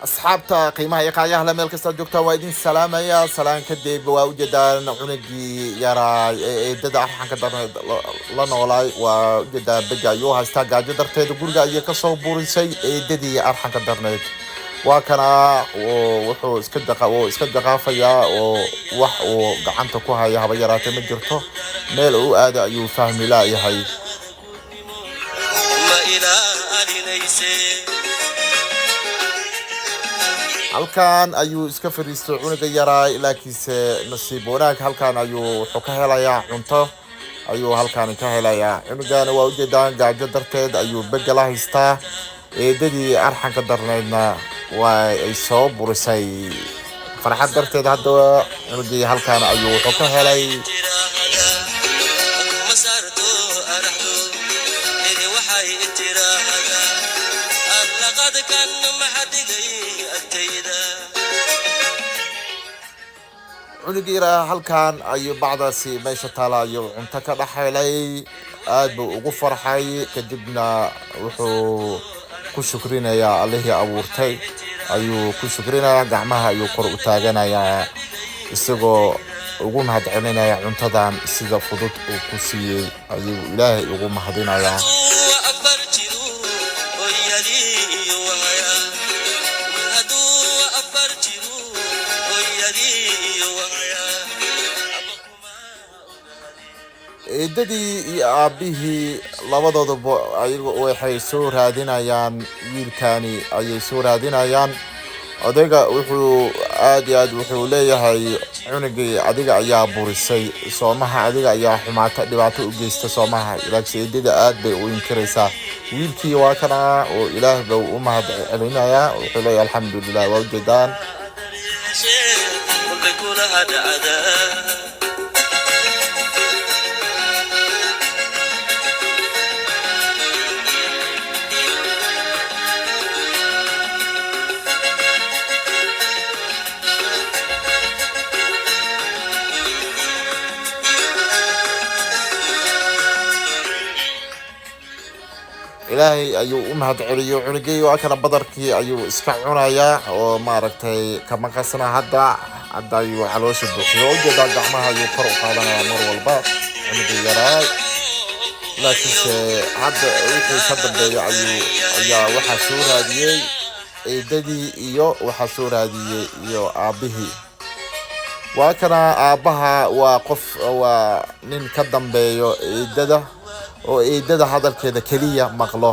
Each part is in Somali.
أصحابتا قيمة يقايا هلا ملك استجوكتا وايدين سلام يا سلام كديب ووجدا عنقي يرى ددا أرحان كدر لنا ولاي وجدا بقى يوها استاقا جدر تيدو قرقا يكسو بوريسي ددي أرحان كدرنيد وكان وحو اسكدقا فيا وح وقعنتا كوها يا هبيراتي مجرتو ميل او آدا يو فهمي لا يهي halkan ayuu iska fariisto cunuga yaraa laakiinse nasiib wanaag halkan ayuu wuxuu ka helayaa cunto ayuu halkan ka helayaa cunugana waa ujeedaan gaajo darteed ayuu begela haystaa eedadii arxanka darneedna waa ay soo burisay farxad darteed hadda cunugii halkan ayuu wuxuu ka helay cunugii yaraa halkan ayuu bacdaasi meesha taala ayuu cunto ka dhaxelay aad buu ugu farxay kadibna wuxuu ku shukrinayaa allihii abuurtay ayuu ku shukrinayaa gacmaha ayuu kor u taaganayaa isagoo ugu mahadcelinaya cuntadan sida fudud uu ku siiyey ayuu ilaahay ugu mahadinayaa eedadii iyo aabihii labadooduba ayagu waxay soo raadinayaan wiilkani ayay soo raadinayaan odayga wuxuu aad iyo aad wuxuu leeyahay cunugii adiga ayaa burisay soomaha adiga ayaa xumaata dhibaato u geysta soomaha laakiin eedada aad bay u inkiraysaa wiilkii waa kana oo ilaah baa u mahad celinayaa wuxuu leeyahay alxamdulilah waa ujeedaan ilaahay ayuu u mahad celiyo cunugii waa kana badarkii ayuu iska cunayaa oo maaragtay kama qasna hadda ayuu caloosha buuxiyo ujeedaa gacmaha ayuu kor u qaadanayaa mar walba cunugii yaraa laakiinse hadda wixii ka dambeeya ayaa waxaa soo raadiyey eedadii iyo waxaa soo raadiyey iyo aabihii waa kana aabbaha waa nin ka dambeeyo eedada oo eedada hadalkeeda kaliya maqlo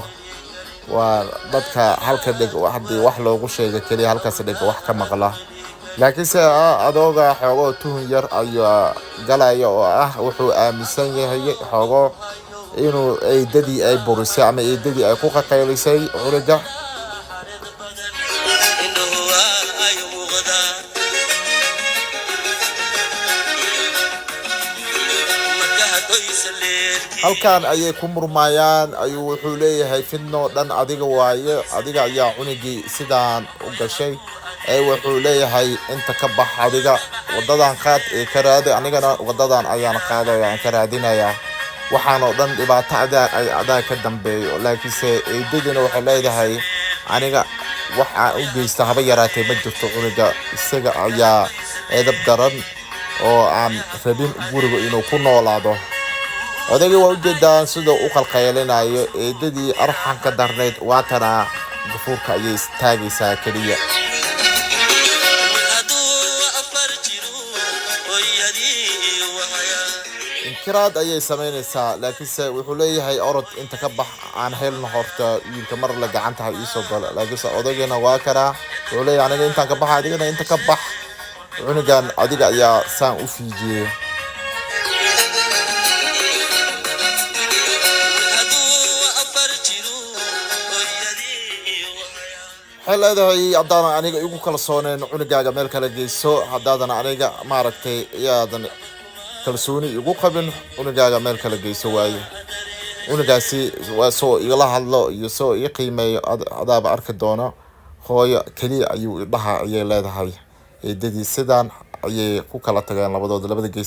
waa dadka halka dhig hadii wax loogu sheego kaliya halkaas dhig wax ka maqla laakiinse adooga xoogoo tuhun yar ayaa galaya oo wuxuu aaminsan yahay xoogo inuu eedadii ay burisay ama eedadii ay ku qaqaylisay cunuga halkan ayay ku murmayaan ayuu wuxuu leeyahay fidno dhan adiga waaye adiga ayaa cunugii sidaan u gashay wuxuu leeyahay inta ka bax adiga wadadan qaad ee ka raadi anigana wadadan ayaan qaadaya aan ka raadinayaa waxaan oo dhan dhibaato adaa ka dambeeyo laakiinse eedadina waxay leedahay aniga wax aan u geysta haba yaraatay ma jirto cunuga isaga ayaa edab daran oo aan rabin guriga inuu ku noolaado odayga waa ujeedaan sidoo u qalqaylinayo eedadii arxanka darneed waatana gafuurka ayay istaagaysaa kaliya inkiraad ayay samaynaysaa laakiinse wuxuu leeyahay orod inta ka bax aan helno horta wiilka mar la gacantaha iisoo galo laakiinse odaygana waa kana wuxuu leeyahay aniga intaan ka baxa adigana inta ka bax cunugan adiga ayaa saan u fiijiyey waxay leedahay haddaadan aniga igu kalsooneen cunugaaga meel kala geyso haddaadan aniga maaragtay iyaadan kalsooni igu qabin cunugaaga meel kala geyso waaye cunugaasi waa soo igala hadlo iyo soo ii qiimeeyo adaaba arki doono hooyo keliya ayuu idhaha ayay leedahay eedadii sidaan ayay ku kala tageen labada gees